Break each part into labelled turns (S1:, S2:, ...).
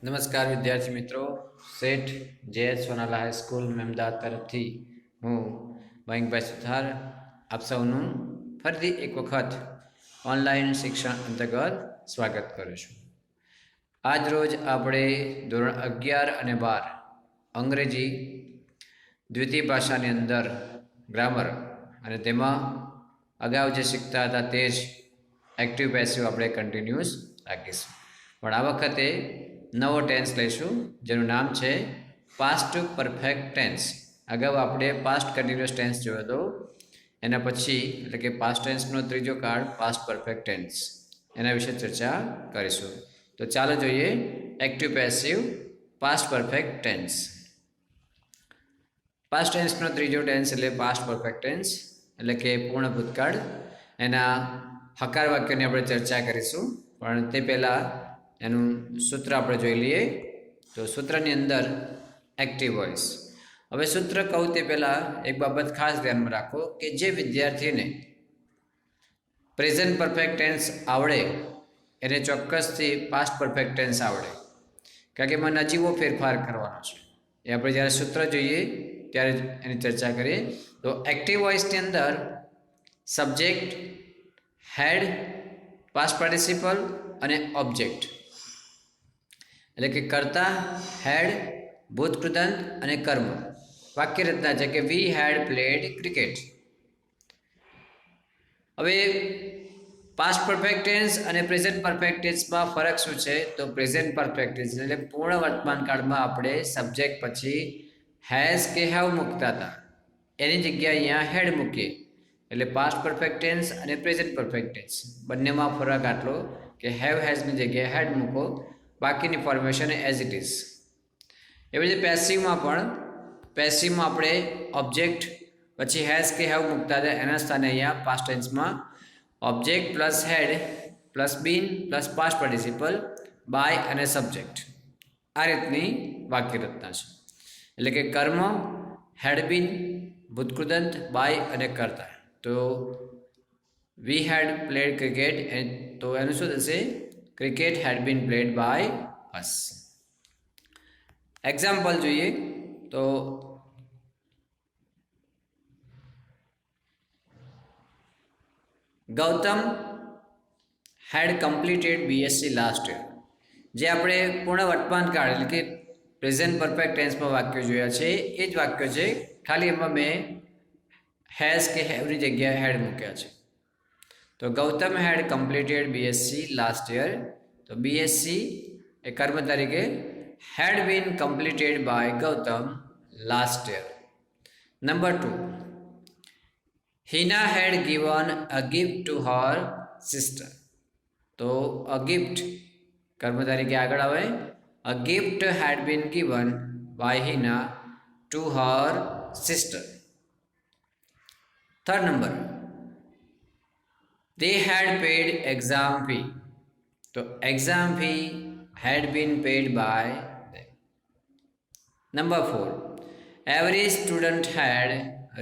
S1: નમસ્કાર વિદ્યાર્થી મિત્રો, શેઠ જે.એચ. સોનાલા હાઈસ્કૂલ મેમદાદ તરફથી હું મયંકભાઈ સુથાર આપ સૌનું ફરીથી એક વખત ઓનલાઈન શિક્ષણ અંતર્ગત સ્વાગત કરું છું. આજ રોજ આપણે ધોરણ 11 અને 12 અંગ્રેજી દ્વિતીય ભાષાની અંદર ગ્રામર અને તેમાં અગાઉ જે શીખતા હતા તે જ એક્ટિવ પેસિવ આપણે કન્ટિન્યુઅસ રાખીશું. પણ આ વખતે નવો ટેન્સ લઈશું જેનું નામ છે પાસ્ટ પરફેક્ટ ટેન્સ. અગાઉ આપણે પાસ્ટ કન્ટિન્યુઅસ ટેન્સ જોયો હતો, એના પછી એટલે કે પાસ્ટ ટેન્સનો ત્રીજો કાળ પાસ્ટ પરફેક્ટ ટેન્સ, એના વિશે ચર્ચા કરીશું. તો ચાલો જોઈએ active passive past perfect tense. Past ટેન્સનો ત્રીજો ટેન્સ એટલે પાસ્ટ પરફેક્ટ ટેન્સ એટલે કે પૂર્ણ ભૂતકાળ. એના હકાર વાક્યોની આપણે ચર્ચા કરીશું, પણ તે પહેલાં એનું સૂત્ર આપણે જોઈ લઈએ. તો સૂત્રની અંદર એક્ટિવ વોઇસ. હવે સૂત્ર કહું તે પહેલાં એક બાબત ખાસ ધ્યાનમાં રાખો કે જે વિદ્યાર્થીને પ્રેઝન્ટ પરફેક્ટ ટેન્સ આવડે એને ચોક્કસથી પાસ્ટ પરફેક્ટ ટેન્સ આવડે, કારણ કે એમાં નજીવો ફેરફાર કરવાનો છે. એ આપણે જ્યારે સૂત્ર જોઈએ ત્યારે એની ચર્ચા કરીએ. તો એક્ટિવ વોઇસની અંદર સબ્જેક્ટ, હેડ, પાસ્ટ પાર્ટિસિપલ અને ઓબ્જેક્ટ એટલે કે કર્તા, હેડ, ભૂતકૃદંત અને કર્મ. વાક્ય રચના છે કે વી હેડ પ્લેડ ક્રિકેટ. હવે પાસ્ટ પરફેક્ટ ટેન્સ અને પ્રેઝન્ટ પરફેક્ટ ટેન્સમાં ફરક શું છે? તો પ્રેઝન્ટ પરફેક્ટ ટેન્સ એટલે પૂર્ણ વર્તમાન કાળમાં આપણે સબ્જેક્ટ પછી હેઝ કે હેવ મૂકતા હતા, એની જગ્યાએ અહીંયા હેડ મૂકીએ. એટલે પાસ્ટ પરફેક્ટ ટેન્સ અને પ્રેઝન્ટ પરફેક્ટ ટેન્સ બંનેમાં ફરક આટલો કે હેવ હેઝની જગ્યાએ હેડ મૂકો, બાકીની ફોર્મેશન એઝ ઇટ ઇઝ. એવી રીતે પેસિવમાં આપણે ઓબ્જેક્ટ પછી હેઝ કે હેવ મૂકતા હતા, એના સ્થાને અહીંયા પાસ્ટ ટેન્સમાં object plus had plus been plus past participle by અને સબ્જેક્ટ. આ રીતની વાક્ય રચના છે. એટલે કે કર્મ, હેડ બીન, ભૂતકૃદંત, બાય અને કર્તા. તો વી હેડ પ્લેડ ક્રિકેટ, તો એનું શું થશે? Cricket had been played by us. Example જોઈએ તો Gautam had completed BSc last year. જે આપણે પૂર્ણ વર્તમાન કાળ એટલે કે પ્રેઝન્ટ પરફેક્ટ ટેન્સમાં વાક્યો જોયા છે એ જ વાક્યો છે, ખાલી એમાં મેં હેઝ કે હેવની જગ્યાએ હેડ મૂક્યા છે. તો Gautam had completed BSc last year. તો બીએસસી એ કર્મ તરીકે had been completed by Gautam last year. Number 2, Hina had given a gift to her sister. તો અ ગિફ્ટ કર્મ તરીકે આગળ આવે. A gift had been given by Hina to her sister. Third number, they had paid exam fee. તો exam fee had been paid by them. Number 4, every student had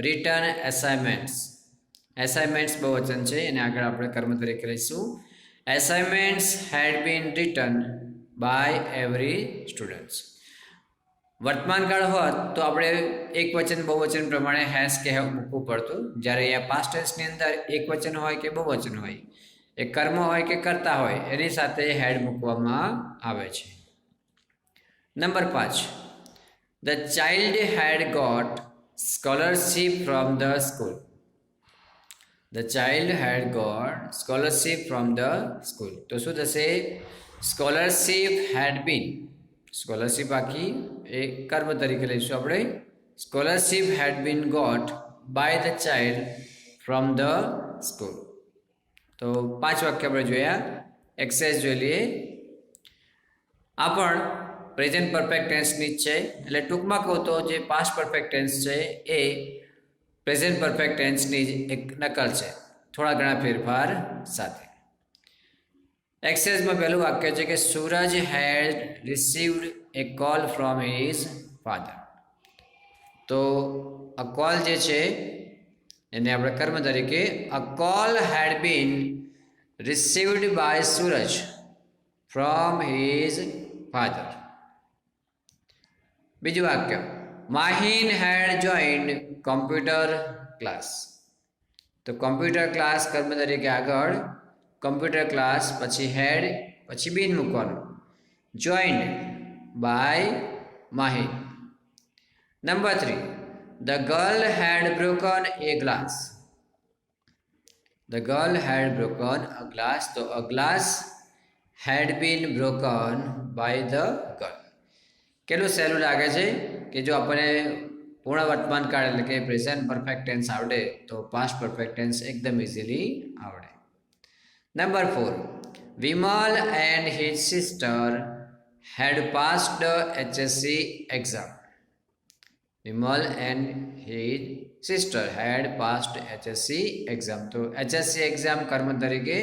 S1: written assignments. assignments બહુવચન છે, એને આગળ આપણે કર્મ તરીકે લઈશું. assignments had been written by every students. વર્તમાન કાળ હોત તો આપણે એક વચન બહુવચન પ્રમાણે હેઝ કે હેવ મૂકવું પડતું, જ્યારે અહીંયા પાસ્ટ ટેન્સની અંદર એક વચન હોય કે બહુવચન હોય, એ કર્મ હોય કે કર્તા હોય, એની સાથે હેડ મૂકવામાં આવે છે. Number 5, the child had got scholarship from the school. The child had got scholarship from the school. તો શું થશે? સ્કોલરશીપ હેડ બીન, સ્કોલરશીપ આખી એ કર્મ તરીકે લઈશું આપણે. Scholarship had been got by the child from the school. તો 5 વાક્ય આપણે જોયા. એક્સરસાઇઝ જોઈ લઈએ. આ પણ પ્રેઝન્ટ પરફેક્ટ ટેન્સની જ છે, એટલે ટૂંકમાં કહું તો જે પાસ્ટ પરફેક્ટ ટેન્સ છે એ પ્રેઝન્ટ પરફેક્ટ ટેન્સની જ એક નકલ છે, થોડા ઘણા ફેરફાર સાથે. એક્સરસાઇઝમાં પહેલું વાક્ય છે કે Suraj had received a call from his father. તો આ કોલ જે છે એને આપણે કર્મ તરીકે a call had been received by Suraj from his father. બીજું વાક્ય, Mahin had joined computer class. તો કોમ્પ્યુટર ક્લાસ કર્મ તરીકે આગળ કોમ્પ્યુટર ક્લાસ પછી હેડ પછી બીન મૂકવાનું. Joined by Mahin. Number 3, the girl had broken a glass. The girl had broken a glass. તો a glass had been broken by the girl. કેટલું સહેલું લાગે છે કે જો આપણને પૂર્ણ વર્તમાન કાળ એટલે કે પ્રેઝન્ટ પરફેક્ટ ટેન્સ આવડે તો પાસ્ટ પરફેક્ટ ટેન્સ એકદમ ઇઝીલી આવડે. Number 4, Vimal and his sister had passed HSC exam. Vimal and his sister had passed HSC exam. તો HSC એક્ઝામ કર્મ તરીકે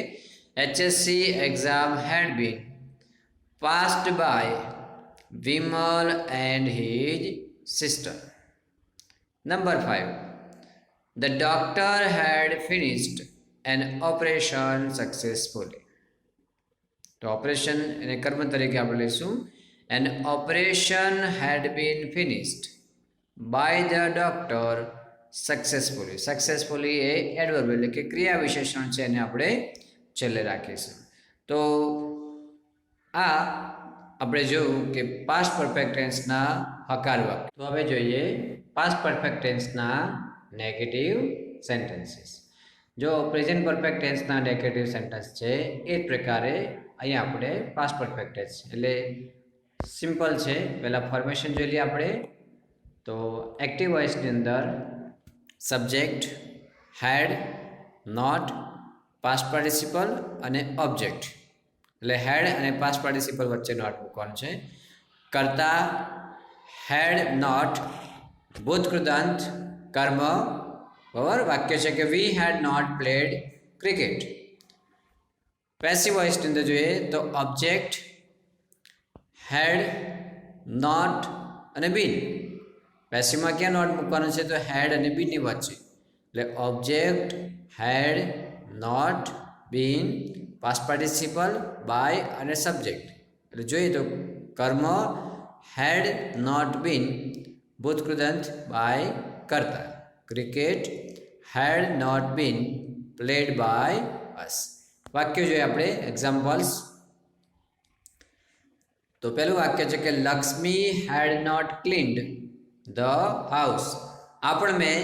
S1: HSC exam had been passed by Vimal and his sister. Number 5, the doctor had finished an operation successfully. તો operation એને કર્મ તરીકે આપણે લઈશું. An operation had been finished by the doctor successfully. Successfully A adverb એટલે કે ક્રિયા વિશેષણ છે, એને આપણે છેલ્લે રાખીશું. તો આ આપણે જોયું કે પાસ્ટ પરફેક્ટ ટેન્સના હકાર વાક્ય. તો હવે જોઈએ પાસ્ટ પરફેક્ટ ટેન્સના નેગેટિવ સેન્ટેન્સીસ. જો પ્રેઝન્ટ પરફેક્ટ ટેન્સના નેગેટિવ સેન્ટેન્સ છે એ જ પ્રકારે અહીંયા આપણે પાસ્ટ પરફેક્ટ ટેન્સ એટલે સિમ્પલ છે. પહેલાં ફોર્મેશન જોઈ લઈએ આપણે. તો એક્ટિવ વોઇસની અંદર subject, had, not, past participle અને ઓબ્જેક્ટ એટલે હેડ અને પાસ્ટ પાર્ટિસિપલ વચ્ચે નોટ મૂકવાનું છે. કર્તા હેડ નોટ ભૂતકૃતાંત કર્મ બરાબર. વાક્ય છે કે we had not played cricket. Passive વોઇસની અંદર જોઈએ તો ઓબ્જેક્ટ, હેડ, નોટ અને બીન. પેસિવમાં ક્યાં નોટ મૂકવાનું છે તો હેડ અને બીનની વચ્ચે એટલે object, had, not, been, past participle, by અને સબ્જેક્ટ. એટલે જોઈએ તો કર્મ હેડ નોટ બીન ભૂતકૃતાંત બાય કર્તા. Cricket had not been played by us. વાક્યો જોઈએ આપણે એક્ઝામ્પલ્સ. તો પહેલું વાક્ય છે કે Lakshmi had not cleaned the house. આ પણ મેં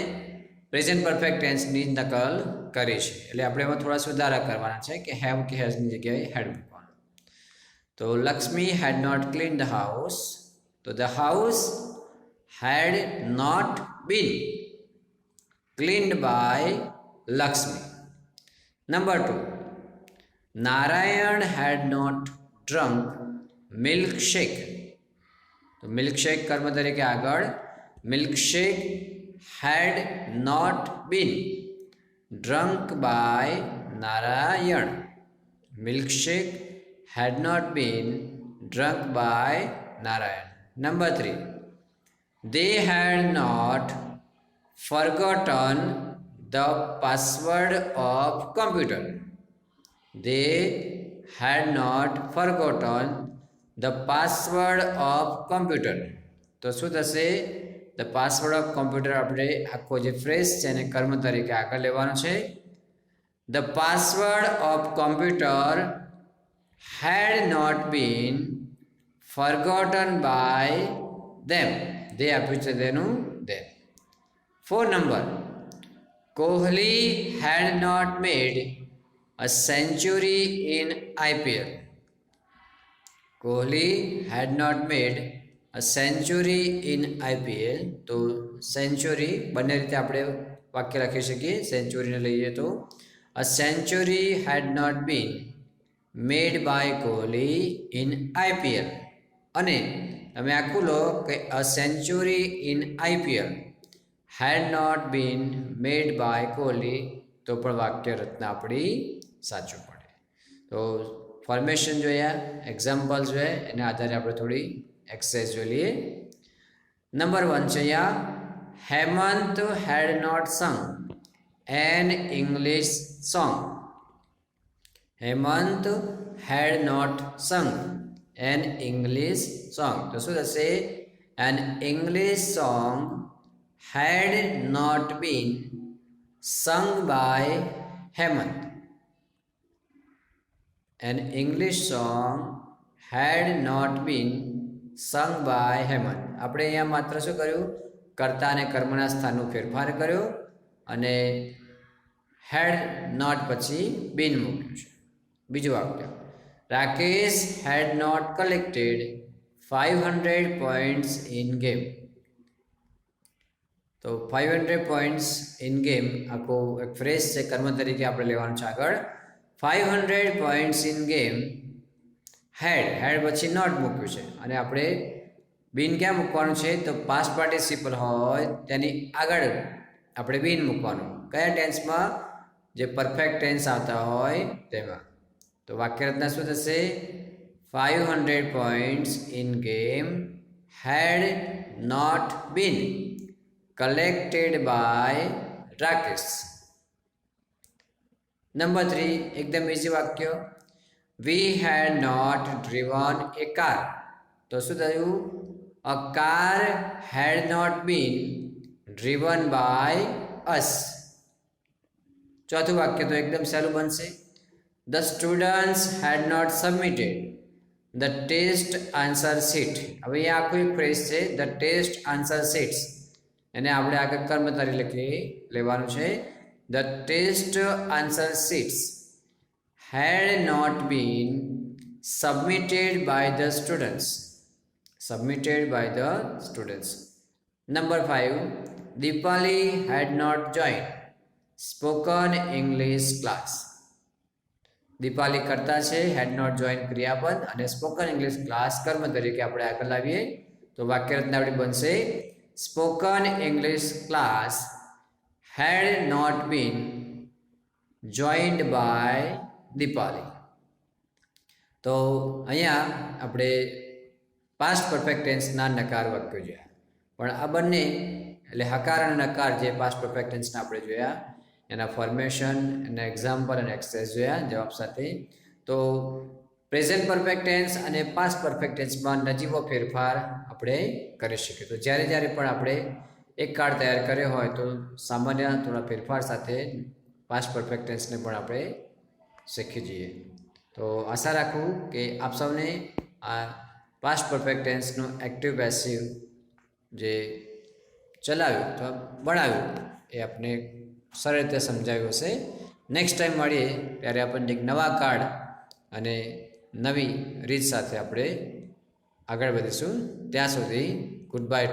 S1: પ્રેઝન્ટ પરફેક્ટ ટેન્સની નકલ કરી છે એટલે આપણે એમાં થોડા સુધારા કરવાના છે કે હેવ કે હેઝની જગ્યાએ હેડ મૂકવાનું. તો Lakshmi had not clean the house. તો the house had not been cleaned by Lakshmi. Number 2, Narayan had not drunk milkshake. તો મિલ્કશેક કર્મ તરીકે આગળ milkshake had not been drunk by Narayan. Milkshake had not been drunk by Narayan. Number 3, they had not forgotten the password of computer. They had not forgotten the password of computer. તો શું થશે? The password of computer આપણે આખો જે phrase છે એને કર્મ તરીકે આગળ લેવાનો છે. The password of computer had not been forgotten by them. દે આપ્યું છે તેનું ધેમ. 4 નંબર, Kohli had not made a century in IPL. Kohli had not made a century in IPL. તો સેન્ચુરી બંને રીતે આપણે વાક્ય લખી શકીએ. સેન્ચુરીને લઈએ તો a century had not been made by Kohli in IPL. અને તમે આખું લો કે a century in IPL had not been made by Kohli તો પણ વાક્ય રચના આપણી સાચું પડે. તો ફોર્મેશન જોયા, એક્ઝામ્પલ જોઈએ, એના આધારે આપણે થોડી એક્સરસાઇઝ જોઈ લઈએ. નંબર 1 છે અહીંયા, Hemant had not sung an English song. Hemant had not sung an English song. તો શું થશે? an English song had not been sung by Hemant. An English song had not been sung by Hemant. આપણે અહીંયા માત્ર શું કર્યું? કર્તા અને કર્મના સ્થાનનો ફેરફાર કર્યો અને had not પછી been મૂક્યું છે. બીજું વાક્ય, Rakesh had not collected 500 points in game. તો 500 points in game આખો એક ફ્રેઝ છે, કર્મ તરીકે આપણે લેવાનું છે આગળ. 500 points in game had પછી નોટ મૂક્યું છે અને આપણે બીન ક્યાં મૂકવાનું છે? તો પાસ્ટ પાર્ટિસિપલ હોય તેની આગળ આપણે બીન મૂકવાનું. કયા ટેન્સમાં? જે પરફેક્ટ ટેન્સ આવતા હોય તેમાં. તો વાક્ય રચના શું થશે? 500 points in game had not been collected by Rakesh. Number 3, એકદમ ઇઝી વાક્ય. We had not driven a car. તો શું થયું? A car had not been driven by us. ચોથું વાક્ય તો એકદમ સહેલું બનશે. The students had not submitted the test answer sheet. હવે અહીંયા આખું એક ફ્રેઝ છે, the test answer sheets. એને આપણે આગળ કર્મધારય લખી લેવાનું છે. The test answer sheets had not been submitted by the students. Submitted by the students. Number 5, Deepali had not joined spoken English class. Dipali કરતા છે, હેડ નોટ જોઈન ક્રિયાપદ અને સ્પોકન ઇંગ્લિશ ક્લાસ કર્મ તરીકે આપણે આગળ લાવીએ તો વાક્ય રચના આપણી બનશે spoken English class had not been joined by Dipali. તો અહીંયા આપણે પાસ્ટ પરફેક્ટ ટેન્સના નકાર વાક્યો જોયા, પણ આ બંને એટલે હકાર અને નકાર જે પાસ્ટ પરફેક્ટ ટેન્સના આપણે જોયા એના ફોર્મેશન, એના એક્ઝામ્પલ અને એક્સરસાઇઝ જોયા જવાબ સાથે. તો પ્રેઝન્ટ પરફેક્ટ ટેન્સ અને પાસ્ટ પરફેક્ટ ટેન્સમાં નજીવો ફેરફાર આપણે કરી શકીએ. તો જ્યારે જ્યારે પણ આપણે એક કાર્ડ તૈયાર કર્યો હોય તો સામાન્ય થોડા ફેરફાર સાથે પાસ્ટ પરફેક્ટ ટેન્સને પણ આપણે શીખી જઈએ. તો આશા રાખું કે આપ સૌને આ પાસ્ટ પરફેક્ટ ટેન્સનું એક્ટિવ પેસિવ જે ચલાવ્યું તો બનાવ્યું એ આપણે સરળ રીતે સમજાવ્યું હશે. નેક્સ્ટ ટાઈમ મળીએ ત્યારે આપણને એક નવા કાર્ડ અને નવી રીત સાથે આપણે આગળ વધીશું. ત્યાં સુધી ગુડ બાય ટુ